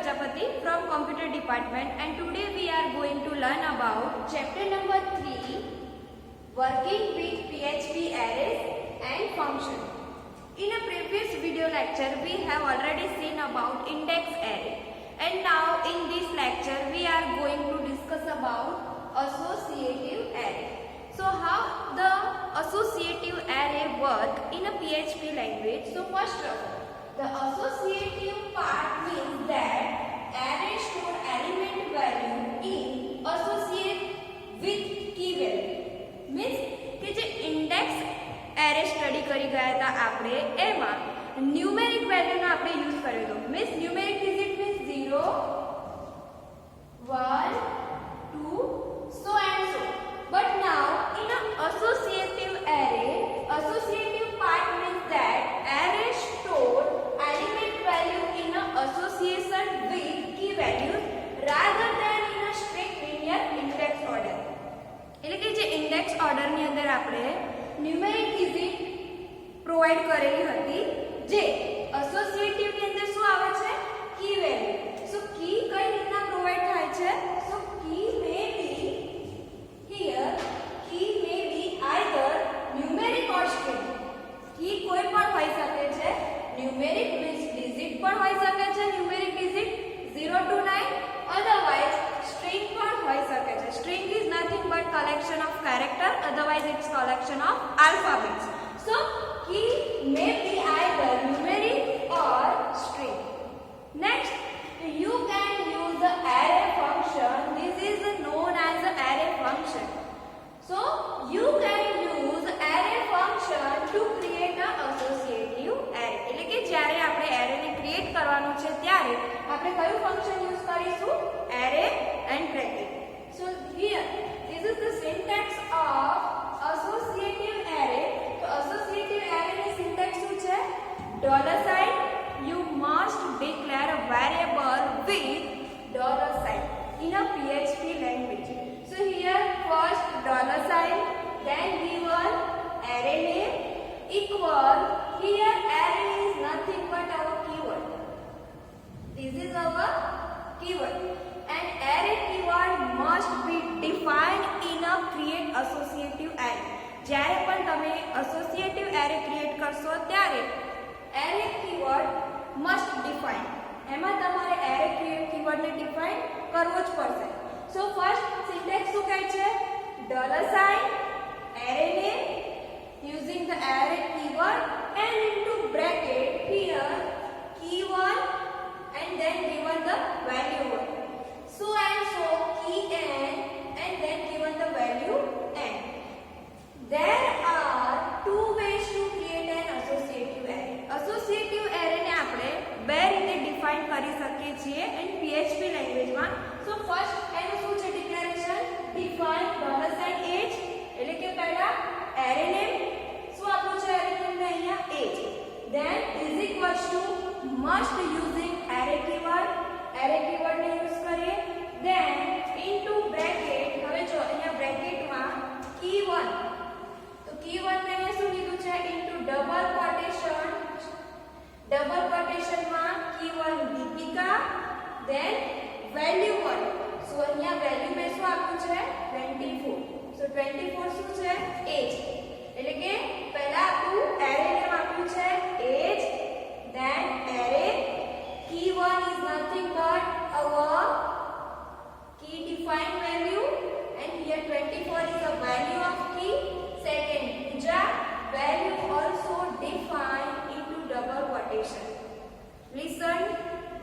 Prajapati from Computer Department, and today we are going to learn about chapter number 3, working with PHP arrays and functions. In a previous video lecture we have already seen about index array, and now in this lecture we are going to discuss about associative array. So how the associative array work in a PHP language? So first of all, the associative part means that array store element value in associate with key value. Means કે જે index array study કરી ગયા હતા આપણે, એમાં numeric વેલ્યુનો આપણે use કર્યો હતો. Means numeric digit means 0 1 2 so and so. But now in an associative array, associative part means that array store element value in a association with key values rather than in a strict linear index order. એટલે કે જે index ઓર્ડરની અંદર આપણે numeric digit provide કરેલી હતી, જે એસોસિએટિવની અંદર શું આવે છે? Key value. સો કી કઈ રીતના પ્રોવાઈડ થાય છે? સો કી મે બી here, key may be either numeric or string. Key કોઈ પણ હોઈ શકે છે. Numeric means digit પણ હોઈ શકે છે, numeric digit 0 to 9. Otherwise string પણ હોઈ શકે છે. String is nothing but collection of character, otherwise it's collection of alphabets. So key may be either numeric or string. Next, you can use the array function. This is known as the array function. So you can use array function to create a associative array. એટલે કે જ્યારે આપણે array ને create કરવાનું છે ત્યારે આપણે કયું ફંક્શન યુઝ કરીશું? array and bracket. So here this is the syntax of associative array. તો associative array ની syntax શું છે? $, you must declare a variable with $, in a PHP language. So here first $, then given array name equal, here array is nothing but our keyword. This is our keyword, and array keyword must be defined in a create associative array. જ્યારે પણ તમે associative array create કરશો ત્યારે array keyword must define. એમાં તમારે array keyword ને define કરવો જ પડશે. So first syntax શું કહે છે? $, array name using the array keyword and into bracket here key1 and then given the value 1. So and so key n and then given the value n. There are two ways to create an associative array. Associative array ને આપણે બે રીતે define કરી શકીએ છીએ in PHP language માં. So first એનું શું છે ડિક્લેરેશન? define $age, એટલે કે પહેલા array name શું આપવું છે? array name ને અહીંયા age, then is equals to must using array keyword ને યુઝ કરીએ, then into bracket. હવે જો અહીંયા બ્રેકેટમાં key1, તો key1 ને અહીંયા શું લીધું છે? into ડબલ કોટેશનમાં key1 Deepika, then value 1. so અહીંયા વેલ્યુ મે શું આપ્યું છે? 24. so 24 શું છે? age. એટલે કે પહેલા આપણું array name આપ્યું છે age, then array key1 is nothing but our key defined value, and here 24 is the value of key. Second, Pooja, value also defined into double quotation. Listen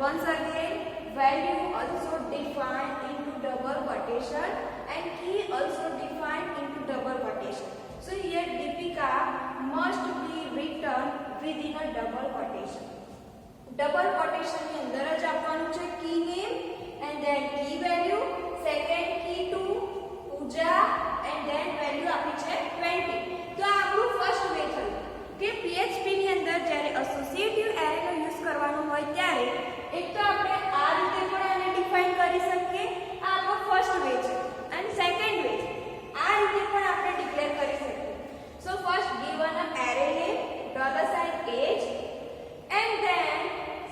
once again, value also defined into double quotation and key also defined into double quotation. So here Deepika must be written within a double quotation. Double quotation ની અંદર જ આપવાનું છે key name and then key value, second key2 Pooja and then value આપી છે 20. તો આ આપણું ફર્સ્ટ વે થયું કે PHP ની અંદર જ્યારે એસોસિએટિવ એરે નો યુઝ કરવાનો હોય ત્યારે એક તો આપણે આ રીતે પણ આને ડિફાઇન કરી શકીએ, આ આપણો ફર્સ્ટ વે છે. અને સેકન્ડ વે આ રીતે પણ આપણે ડિક્લેર કરી શકીએ. So first given a array name $age and then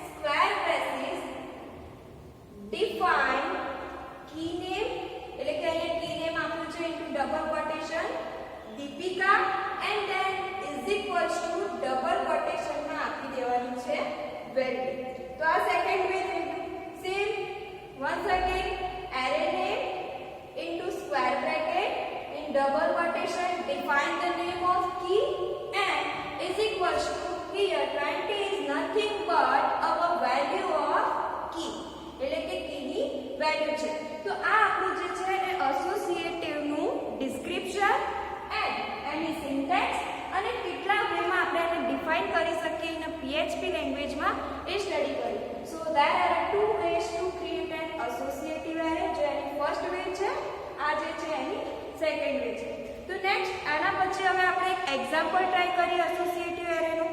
square braces define the name of key and is equals to here 20 is nothing but our value of key એટલે કે key ની value છે. તો આ આપણું જે છે એ associative નું description and એની syntax અને કેટલા વેમાં આપણે એને ડિફાઇન કરી શકીએ ઇન PHP લેંગ્વેજમાં એ સ્ટડી કર્યું. સો there are two ways to create an associative array. જે એની ફર્સ્ટ વે છે, આ જે છે એની સેકન્ડ વે છે. તો નેક્સ્ટ આના પછી હવે આપણે એક એક્ઝામ્પલ ટ્રાય કરીએ associative array નું.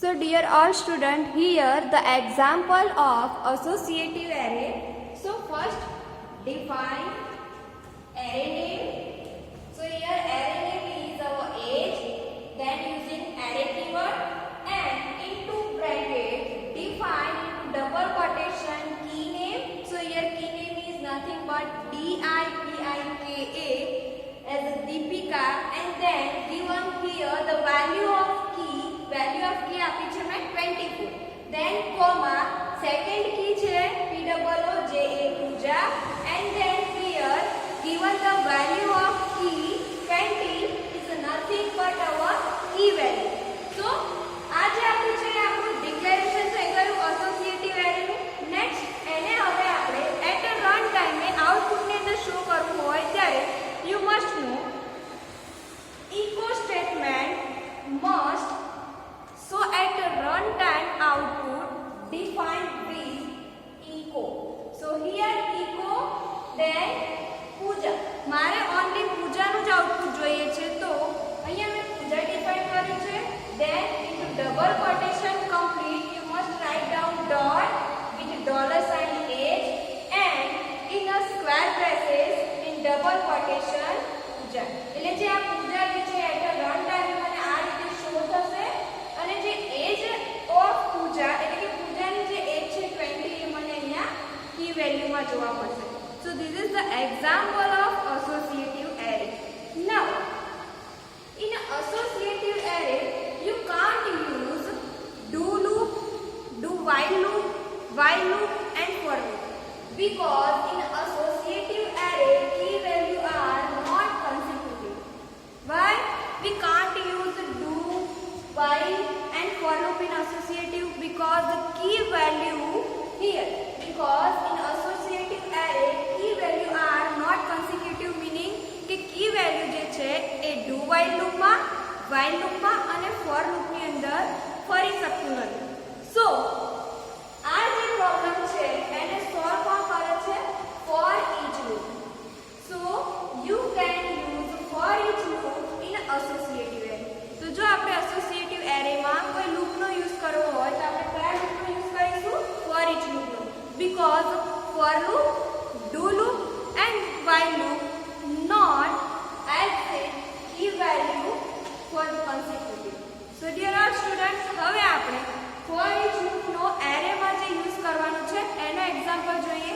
So dear all student, here the example of associative array. So first define array name. So here array name is our age, then using array keyword and into bracket define into double quotation key name. So here key name is nothing but DIPIKA as a Deepika, and then given here the value of key આપી છે મેં 24, then comma second key છે POOJA Pooja, and then here given the value of key 20 is nothing but our key value. So આ જે આપણું છે આપણું declaration છે કયું associative array નું. નેક્સ્ટ એને હવે આપણે એટ અ રન ટાઈમે આઉટપુટ ની અંદર શો કરવું હોય ત્યારે you must know echo statement must so at the runtime output defined with echo. So here echo then puja. મારે only પૂજાનું જ આઉટપુટ જોઈએ છે તો અહીંયા મેં પૂજા ડિફાઇન કર્યું છે. then into double quotation complete you must write down dot with dollar sign age and in a square braces in double quotation પૂજા. એટલે જે આ પૂજા જે છે at the runtime મને આ રીતે શો થશે અને જે એજ ઓફ પૂજા એટલે કે પૂજાની જે એજ છે 20 એ મને અહીંયા કી વેલ્યુમાં જોવા મળશે. So this is the example of associative array. Now in associative array you can't use do loop, do while loop and for loop because in associative array key value are not consecutive. Why we can't use do, while and for loop in associative? Because the key value here, because in associative array key value are not consecutive, meaning કે key value જે છે એ do while loop માં અને for loop ની અંદર ફરી શકતું નથી. So આ જે પ્રોબ્લેમ છે એને સોલ્વ કોણ કરે છે? for each loop. So you can use for each loop in associative array. તો જો આપણે associative array માં કોઈ loop નો યુઝ કરવો હોય તો આપણે કયા loop નો યુઝ કરીશું? for each loop નો. because for loop, do loop and while loop not accept key value for consecutive. So dear all students, હવે આપણે for each loop no array માં જે યુઝ કરવાનો છે એનો એક્ઝામ્પલ જોઈએ.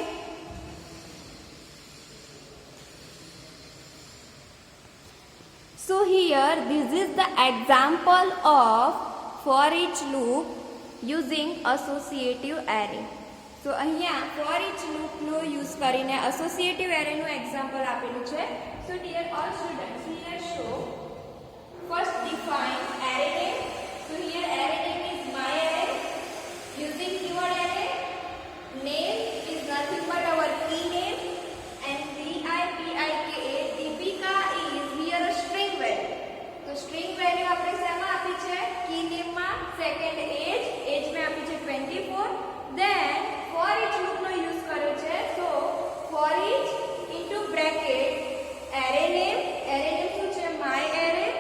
So here this is the example of for each loop using associative array. So અહીંયા for each loop નો યુઝ કરીને associative array નું એક્ઝામ્પલ આપેલું છે. So dear all students, here show first define array name. So here array name is my array using keyword array. Name is nothing but our key name and DIPIKA Deepika is here a string value. So string value આપણે શેમાં આપી છે? key name માં. second age में આપી છે 24. then for each loop નો use કર્યો છે. so for each into bracket array name શું છે? my array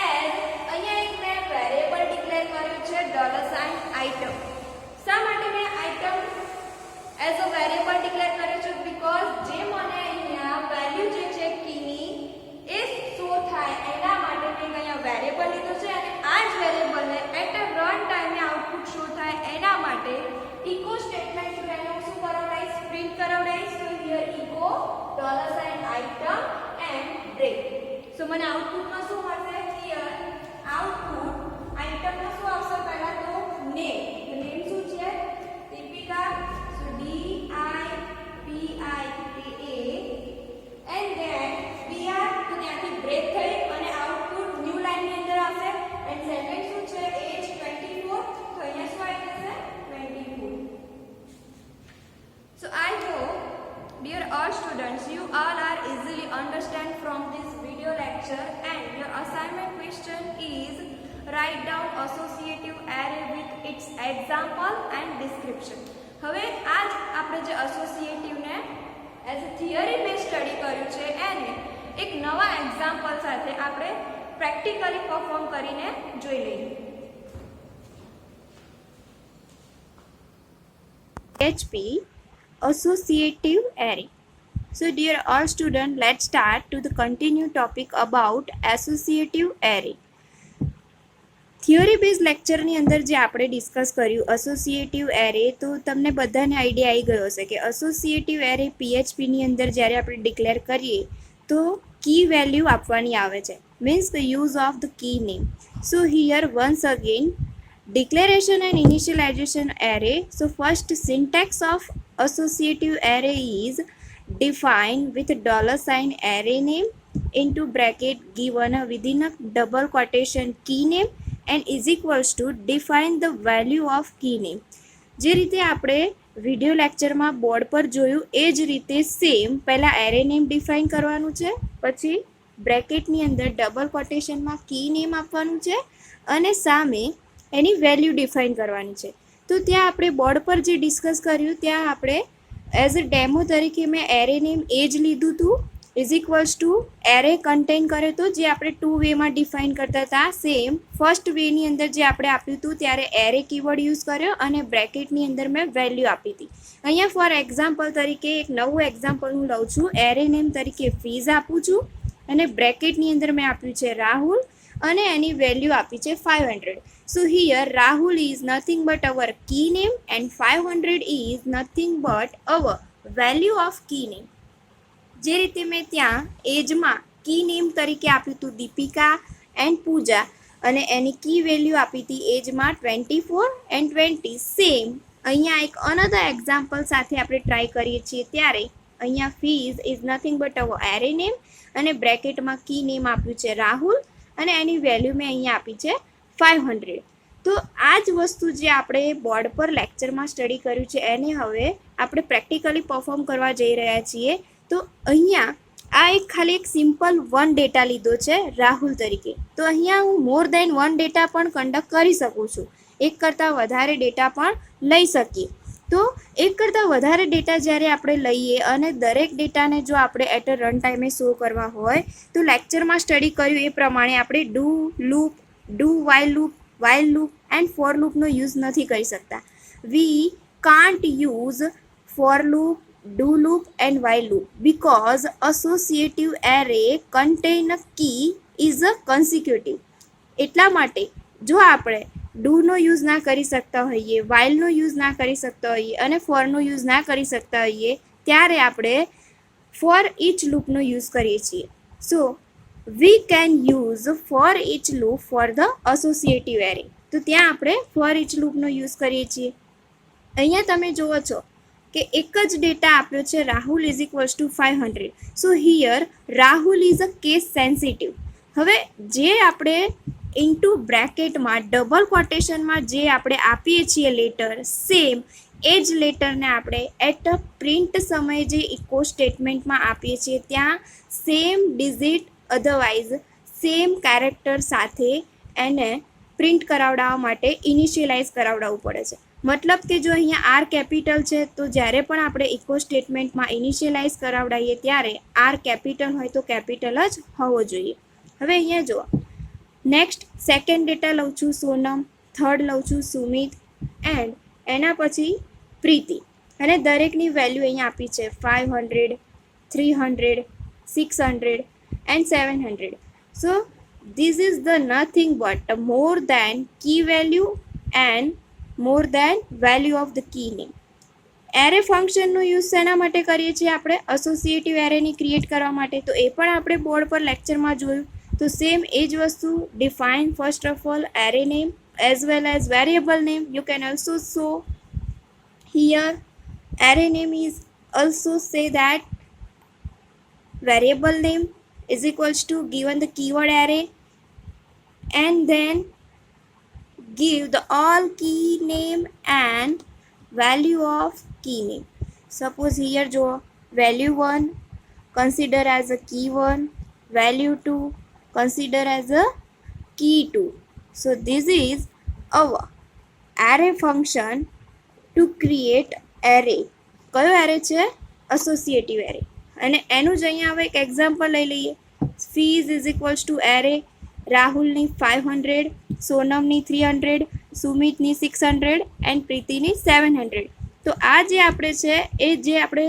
and અહીંયા એક મેં વેરીએબલ ડિક્લેર કર્યું છે $item. શા માટે મેં item as a variable declare કર્યું છે? બીકોઝ જે મને અહીંયા વેલ્યુ જે છે કીની એ શો થાય એના માટે મેં અહીંયા વેરીએબલ લીધો છે અને આ જ વેરીએબલને એટ અ રન ટાઈમે આઉટપુટ શો થાય એના માટે echo સ્ટેટમેન્ટ થ્રુ એનો શું કરાવડાઈશ? પ્રિન્ટ કરાવડાઈશ. તો here echo $item and break. સો મને આઉટપુટમાં શું મળશે? હિયર આઉટપુટ આઇટમમાં શું આવશે? પહેલા તો નેમ. તો નેમ શું છે? Deepika it's example and description. હવે આ જ આપણે જે એસોસિએટિવને as a theory base study કર્યું છે એને એક નવા એક્ઝામ્પલ સાથે આપણે પ્રેક્ટિકલી પરફોર્મ કરીને જોઈ લઈએ. PHP associative array. So dear all students, let's start to the continue topic about associative array. Theory base લેક્ચરની અંદર જે આપણે ડિસ્કસ કર્યું એસોસિએટિવ એરે, તો તમને બધાને આઈડિયા આવી ગયો હશે કે એસોસિએટિવ એરે પીએચપીની અંદર જ્યારે આપણે ડિક્લેર કરીએ તો કી વેલ્યુ આપવાની આવે છે, means the use of the key name. So here once again declaration and initialization array. So first syntax of associative array is defined with $ array name into bracket given within a double quotation key name and is equals to define the value of key name. જે રીતે આપણે video લેક્ચરમાં board પર જોયું એ જ રીતે same પહેલાં array name define કરવાનું છે, પછી બ્રેકેટની અંદર ડબલ કોટેશનમાં કી નેમ આપવાનું છે અને સામે એની વેલ્યુ ડિફાઇન કરવાની છે. તો ત્યાં આપણે બોર્ડ પર જે ડિસ્કસ કર્યું ત્યાં આપણે એઝ અ ડેમો તરીકે મેં એરે નેમ એ જ લીધું હતું, is equals to array contain કર્યો હતો જે આપણે 2 વેમાં ડિફાઇન કરતા હતા. સેમ ફર્સ્ટ વેની અંદર જે આપણે આપ્યું હતું ત્યારે એરે કીવર્ડ યુઝ કર્યો અને બ્રેકેટની અંદર મેં વેલ્યુ આપી હતી. અહીંયા ફોર એક્ઝામ્પલ તરીકે એક નવું એક્ઝામ્પલ હું લઉં છું. એરે નેમ તરીકે ફીઝ આપું છું અને બ્રેકેટની અંદર મેં આપ્યું છે રાહુલ અને એની વેલ્યુ આપી છે 500. So here Rahul is nothing but our key name and 500 is nothing but our value of key name. જે રીતે મેં ત્યાં એજમાં કી નેમ તરીકે આપ્યું હતું દીપિકા એન્ડ પૂજા અને એની કી વેલ્યુ આપી હતી એજમાં 24 એન્ડ 20. સેમ અહીંયા એક અનધર એક્ઝામ્પલ સાથે આપણે ટ્રાય કરીએ છીએ ત્યારે અહીંયા fees is nothing but our array name અને બ્રેકેટમાં કી નેમ આપ્યું છે રાહુલ અને એની વેલ્યુ મેં અહીંયા આપી છે 500. તો આ જ વસ્તુ જે આપણે બોર્ડ પર લેક્ચરમાં સ્ટડી કર્યું છે એને હવે આપણે પ્રેક્ટિકલી પરફોર્મ કરવા જઈ રહ્યા છીએ. તો અહીંયા આ એક ખાલી એક સિમ્પલ 1 ડેટા લીધો છે રાહુલ તરીકે. તો અહીંયા હું મોર દેન 1 ડેટા પણ કન્ડક્ટ કરી શકું છું, એક કરતાં વધારે ડેટા પણ લઈ શકીએ. તો એક કરતાં વધારે ડેટા જ્યારે આપણે લઈએ અને દરેક ડેટાને જો આપણે એટ અ રન ટાઈમે શો કરવા હોય તો લેક્ચરમાં સ્ટડી કર્યું એ પ્રમાણે આપણે do loop, do while loop and for લૂપનો યુઝ નથી કરી શકતા. We can't use for loop, do loop and while loop because associative array contain key is a consecutive. એટલા માટે જો આપણે ડુનો યુઝ ના કરી શકતા હોઈએ, વાઇલનો યુઝ ના કરી શકતા હોઈએ અને ફોરનો યુઝ ના કરી શકતા હોઈએ ત્યારે આપણે ફોર ઇચ લૂપનો યુઝ કરીએ છીએ. સો we can use for each loop for the associative array. તો ત્યાં આપણે for each loopનો યુઝ કરીએ છીએ. અહીંયા તમે જુઓ છો કે એક જ ડેટા આપ્યો છે Rahul is equals two 500. So here Rahul is a case sensitive. હવે જે આપણે ઇન્ટુ બ્રેકેટમાં ડબલ કોટેશનમાં જે આપણે આપીએ છીએ લેટર, સેમ એ જ લેટરને આપણે એટ અ પ્રિન્ટ સમયે જે ઇકો સ્ટેટમેન્ટમાં આપીએ છીએ ત્યાં same digit otherwise same character સાથે એને પ્રિન્ટ કરાવડાવવા માટે ઇનિશિયલાઇઝ કરાવડાવવું પડે છે. મતલબ કે જો અહીંયા આર કેપિટલ છે તો જ્યારે પણ આપણે ઇકો સ્ટેટમેન્ટમાં ઇનિશિયલાઇઝ કરાવડાવીએ ત્યારે આર કેપિટલ હોય તો કેપિટલ જ હોવો જોઈએ. હવે અહીંયા જુઓ, નેક્સ્ટ સેકન્ડ ડેટા લઉં છું સોનમ, થર્ડ લઉં છું સુમિત એન્ડ એના પછી પ્રીતિ અને દરેકની વેલ્યુ અહીંયા આપી છે 500, 300, 600 and 700. So this is the nothing but more than key value and more than value of the key name. Array ફંક્શનનો યુઝ શેના માટે કરીએ છીએ આપણે? એસોસિએટિવ એરેની ક્રિએટ કરવા માટે. તો એ પણ આપણે બોર્ડ પર લેક્ચરમાં જોયું. તો સેમ એ જ વસ્તુ define first of all array name as well as variable name. You can also show here array name is also say that variable name is equals to given the keyword array and then give the all key name and value of key name. Suppose here jo value 1 consider as a key 1, value 2 consider as a key 2. So this is our array function to create array. કયો array છે? Associative array. અને એનું જ અહીંયા હવે એક example લઈ લઈએ. Fees is equals to array રાહુલની 500, સોનમની 300, સુમિતની 600 એન્ડ પ્રીતિની 700. તો આ જે આપણે છે એ જે આપણે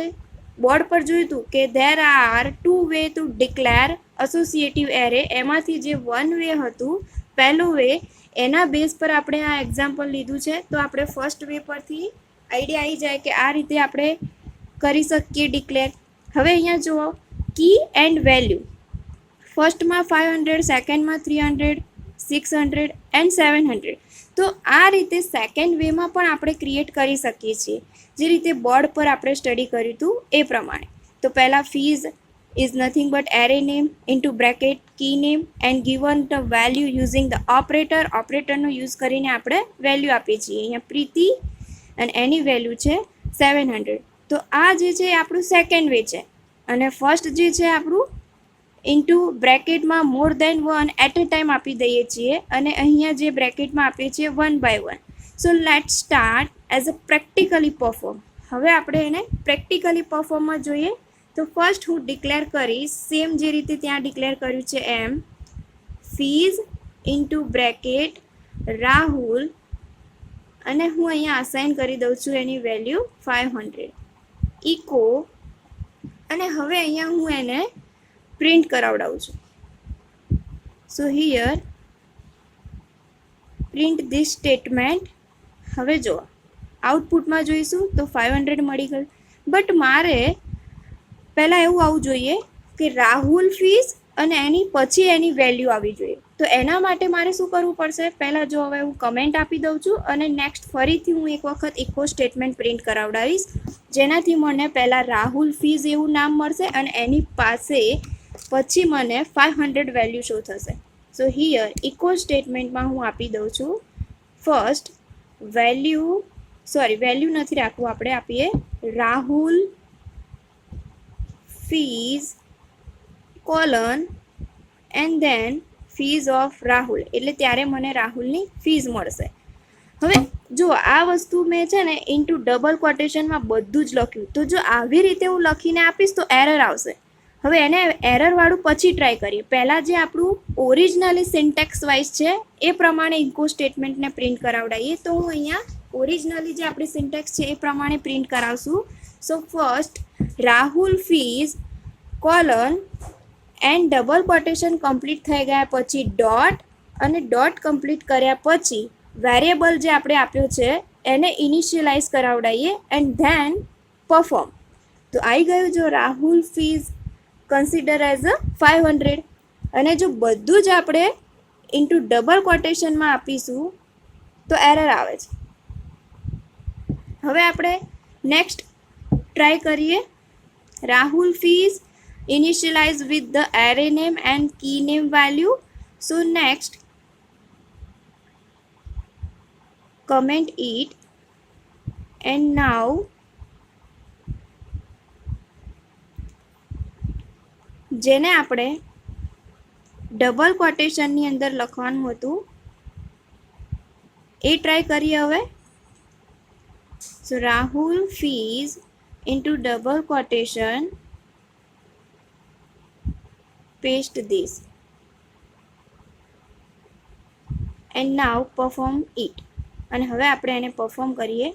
બોર્ડ પર જોયું હતું કે there are 2 way to declare associative array, એમાંથી જે 1 વે હતું, પહેલું વે, એના બેઝ પર આપણે આ એક્ઝામ્પલ લીધું છે. તો આપણે ફર્સ્ટ વે પરથી આઈડિયા આવી જાય કે આ રીતે આપણે કરી શકીએ ડિક્લેર. હવે અહીંયા જુઓ કી એન્ડ વેલ્યુ. ફર્સ્ટમાં 500, સેકન્ડમાં 300, 600 એન્ડ 700. તો આ રીતે સેકન્ડ વેમાં પણ આપણે ક્રિએટ કરી શકીએ છીએ, જે રીતે બોર્ડ પર આપણે સ્ટડી કર્યું હતું એ પ્રમાણે. તો પહેલાં fees is nothing but array name into bracket key name and given the value using the operator. ઓપરેટરનો યુઝ કરીને આપણે વેલ્યુ આપીએ છીએ. અહીંયા પ્રીતિ અને એની વેલ્યુ છે 700. તો આ જે છે એ આપણું સેકન્ડ વે છે. અને ફર્સ્ટ જે છે આપણું ઇન્ટુ બ્રેકેટમાં more than 1 at a time આપી દઈએ છીએ, અને અહીંયા જે બ્રેકેટમાં આપીએ છીએ 1 by 1. So let start as a practically perform. હવે આપણે એને પ્રેક્ટિકલી પરફોર્મમાં જોઈએ. તો ફર્સ્ટ હું ડિક્લેર કરીશ સેમ જે રીતે ત્યાં ડિક્લેર કર્યું છે એમ. ફીઝ ઇન્ટુ બ્રેકેટ રાહુલ, અને હું અહીંયા અસાઇન કરી દઉં છું એની વેલ્યુ 500 ઇકો. અને હવે અહીંયા હું એને પ્રિન્ટ કરાવડાવું છું. સો હિયર પ્રિન્ટ ધીસ સ્ટેટમેન્ટ. હવે જો આઉટપુટમાં જોઈશું તો 500 મળી ગયું. બટ મારે પહેલાં એવું આવવું જોઈએ કે રાહુલ ફીસ અને એની પછી એની વેલ્યુ આવવી જોઈએ. તો એના માટે મારે શું કરવું પડશે? પહેલાં જો હવે હું કમેન્ટ આપી દઉં છું અને નેક્સ્ટ ફરીથી હું એક વખત ઇકો સ્ટેટમેન્ટ પ્રિન્ટ કરાવડાવીશ, જેનાથી મને પહેલાં રાહુલ ફીઝ એવું નામ મળશે અને એની પાસે પછી મને 500 વેલ્યુ શો થશે. સો હિયર ઇકો સ્ટેટમેન્ટમાં હું આપી દઉં છું ફર્સ્ટ વેલ્યુ નથી રાખવું, આપણે આપીએ Rahul fees colon and then fees of Rahul, એટલે ત્યારે મને રાહુલની ફીઝ મળશે. હવે જો આ વસ્તુ મેં છે ને ઇન્ટુ ડબલ કોટેશનમાં બધું જ લખ્યું. તો જો આવી રીતે હું લખીને આપીશ તો એરર આવશે. હવે એને એરરવાળું પછી ટ્રાય કરીએ. પહેલાં જે આપણું ઓરિજિનલી સિન્ટેક્સ વાઇઝ છે એ પ્રમાણે ઇકો સ્ટેટમેન્ટને પ્રિન્ટ કરાવડાવીએ. તો હું અહીંયા ઓરિજિનલી જે આપણી સિન્ટેક્સ છે એ પ્રમાણે પ્રિન્ટ કરાવશું. So first Rahul fees colon and double quotation complete થઈ ગયા પછી ડોટ, અને ડોટ કમ્પ્લીટ કર્યા પછી વેરિયેબલ જે આપણે આપ્યો છે એને ઇનિશિયલાઇઝ કરાવડાવીએ એન્ડ ધેન પરફોર્મ. તો આવી ગયું જો Rahul fees consider as a 500. અને જો બધું જ આપણે ઇન્ટુ ડબલ કોટેશનમાં આપીશું તો એરર આવે છે. હવે આપણે નેક્સ્ટ ટ્રાય કરીએ. Rahul fees initialize with the array name and key name value. So next comment it, and now જેને આપણે ડબલ કોટેશનની અંદર લખવાનું હતું એ ટ્રાય કરીએ હવે. So Rahul fees into double quotation, paste this and now perform it. અને હવે આપણે એને પરફોર્મ કરીએ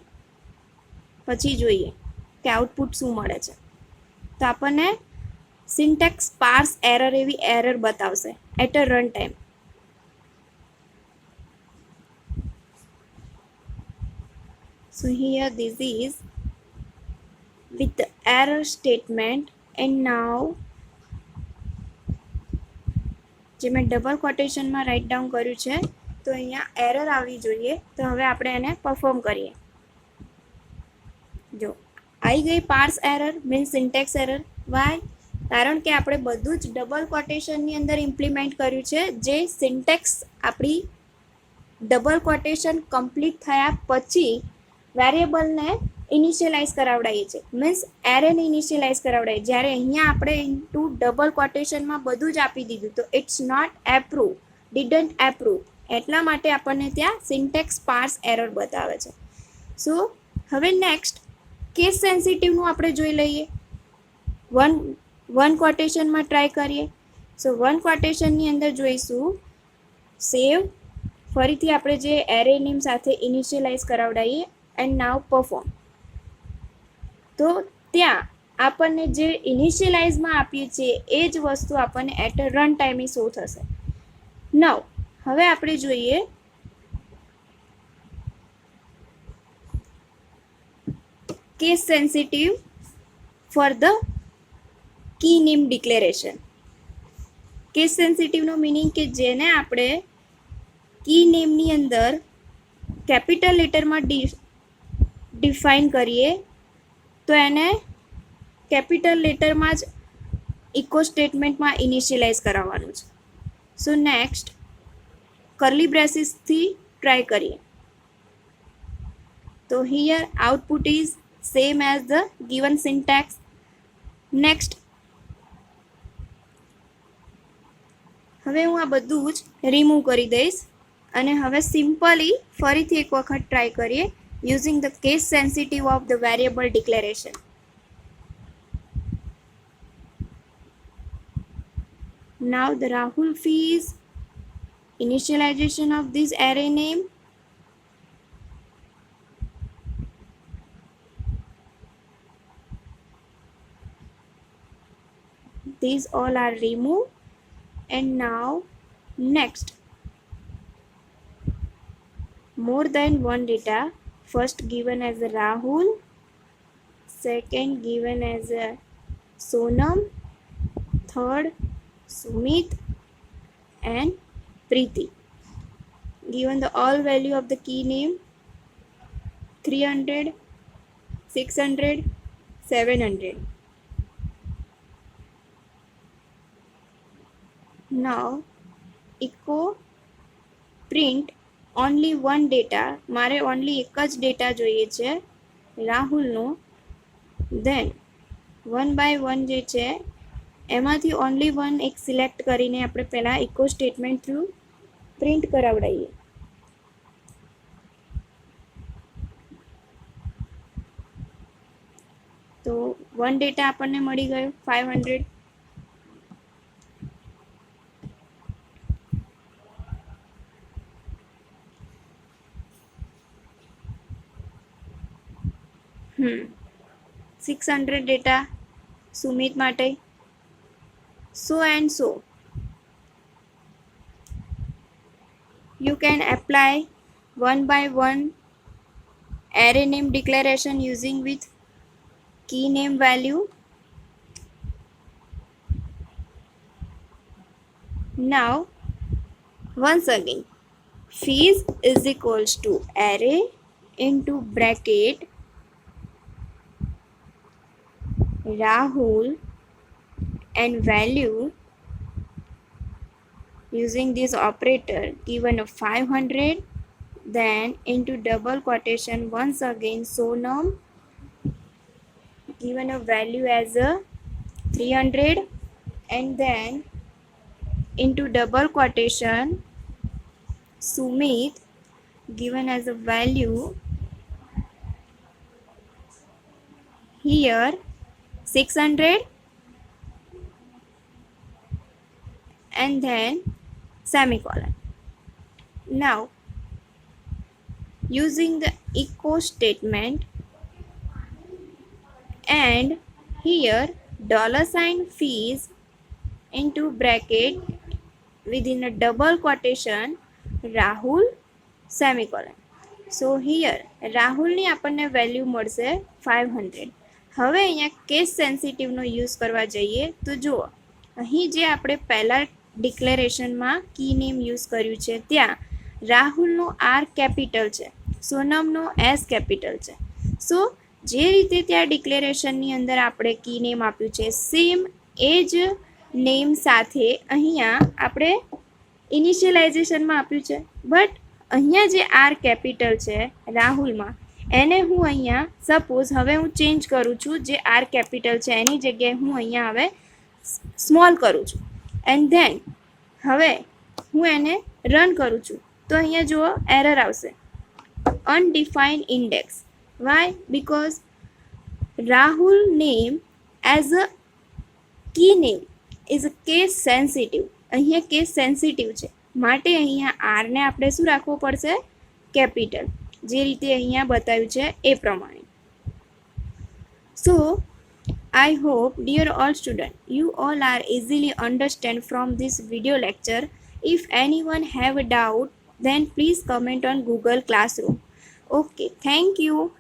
પછી જોઈએ કે આઉટપુટ શું મળે છે. તો આપણને સિન્ટેક્સ પાર્સ એરર એવી એરર બતાવશે at a run time. So here this is with the error statement, and now જે મેં ડબલ કોટેશનમાં રાઇટ ડાઉન કર્યું છે તો અહીંયા એરર આવવી જોઈએ. તો હવે આપણે એને પરફોર્મ કરીએ. જો આવી ગઈ parse error means syntax error. Why? કારણ કે આપણે બધું જ ડબલ કોટેશનની અંદર ઇમ્પ્લિમેન્ટ કર્યું છે, જે સિન્ટેક્સ આપણી ડબલ કોટેશન કમ્પ્લીટ થયા પછી વેરિયેબલને ઇનિશિયલાઇઝ કરાવડાવીએ છીએ, મીન્સ એરેને ઇનિશિયલાઇઝ કરાવડાવીએ. જ્યારે અહીંયા આપણે ઇન્ટુ ડબલ કોટેશનમાં બધું જ આપી દીધું તો it's not approve, didn't approve. એટલા માટે આપણને ત્યાં સિન્ટેક્સ પાર્સ એરર બતાવે છે. સો હવે નેક્સ્ટ કેસ સેન્સિટિવનું આપણે જોઈ લઈએ. વન ક્વોટેશનમાં ટ્રાય કરીએ. સો વન ક્વોટેશનની અંદર જોઈશું સેવ, ફરીથી આપણે જે એરે નેમ સાથે ઇનિશિયલાઇઝ કરાવડાવીએ એન્ડ નાવ પરફોર્મ. તો ત્યાં આપણને જે ઇનિશિયલાઇઝમાં આપીએ છીએ એ જ વસ્તુ આપણને એટ અ રન ટાઈમે શો થશે. નવ હવે આપણે જોઈએ case sensitive for the key name declaration. Case સેન્સિટિવનો મિનિંગ કે જેને આપણે કી નેમની અંદર કેપિટલ લેટરમાં ડિફાઇન કરીએ તો એને કેપિટલ લેટરમાં જ ઇકો સ્ટેટમેન્ટમાં ઇનિશિયલાઇઝ કરાવવાનું છે. સો નેક્સ્ટ કર્લી બ્રેસીસથી ટ્રાય કરીએ. તો here output is same as the given syntax. Next હવે હું આ બધું જ રિમૂવ કરી દઈશ અને હવે સિમ્પલી ફરીથી એક વખત ટ્રાય કરીએ using the case sensitive of the variable declaration. Now the Rahul fees, initialization of this array name, these all are removed. And now next, more than one data, first given as a Rahul, second given as a Sonam, third Sumit and Preeti. Given the all value of the key name 300, 600, 700. Now echo print only one data. મારે only એક જ data જોઈએ છે રાહુલનો. then 1 by 1 જે છે એમાંથી only one એક select કરીને આપણે પહેલાં ઇકો સ્ટેટમેન્ટ થ્રુ પ્રિન્ટ કરાવડાવીએ. તો વન ડેટા આપણને મળી ગયો 500. હમ 600 ડેટા સુમિત માટે. So and so. You can apply one by one array name declaration using with key name value. Now once again fees is equals to array into bracket Rahul and value using this operator given a 500, then into double quotation once again Sonam given a value as a 300, and then into double quotation Sumit given as a value here 600, and then semicolon. Now using the echo statement and here $ fees into bracket within a double quotation Rahul semicolon. So here રાહુલની આપણને value મળશે 500. હવે અહીંયા case સેન્સિટિવનો use કરવા જઈએ તો જુઓ અહીં જે આપણે પહેલાં ડિક્લેરેશનમાં કી નેમ યુઝ કર્યું છે ત્યાં રાહુલનો આર કેપિટલ છે, સોનમનો એસ કેપિટલ છે. સો જે રીતે ત્યાં ડિક્લેરેશનની અંદર આપણે કી નેમ આપ્યું છે સેમ એ જ નેમ સાથે અહીંયા આપણે ઇનિશિયલાઇઝેશનમાં આપ્યું છે. બટ અહીંયા જે આર કેપિટલ છે રાહુલમાં એને હું અહીંયા સપોઝ હવે હું ચેન્જ કરું છું, જે આર કેપિટલ છે એની જગ્યાએ હું અહીંયા હવે સ્મોલ કરું છું એન્ડ ધેન હવે હું એને રન કરું છું. તો અહીંયા જુઓ એરર આવશે undefined index. Why? Because Rahul name as a key name is case sensitive. અહીંયા કેસ સેન્સિટિવ છે માટે અહીંયા આરને આપણે શું રાખવું પડશે? કેપિટલ, જે રીતે અહીંયા બતાવ્યું છે એ પ્રમાણે. સો I hope, dear all students, you all are easily understand from this video lecture. If anyone have a doubt, then please comment on Google Classroom. Okay, thank you.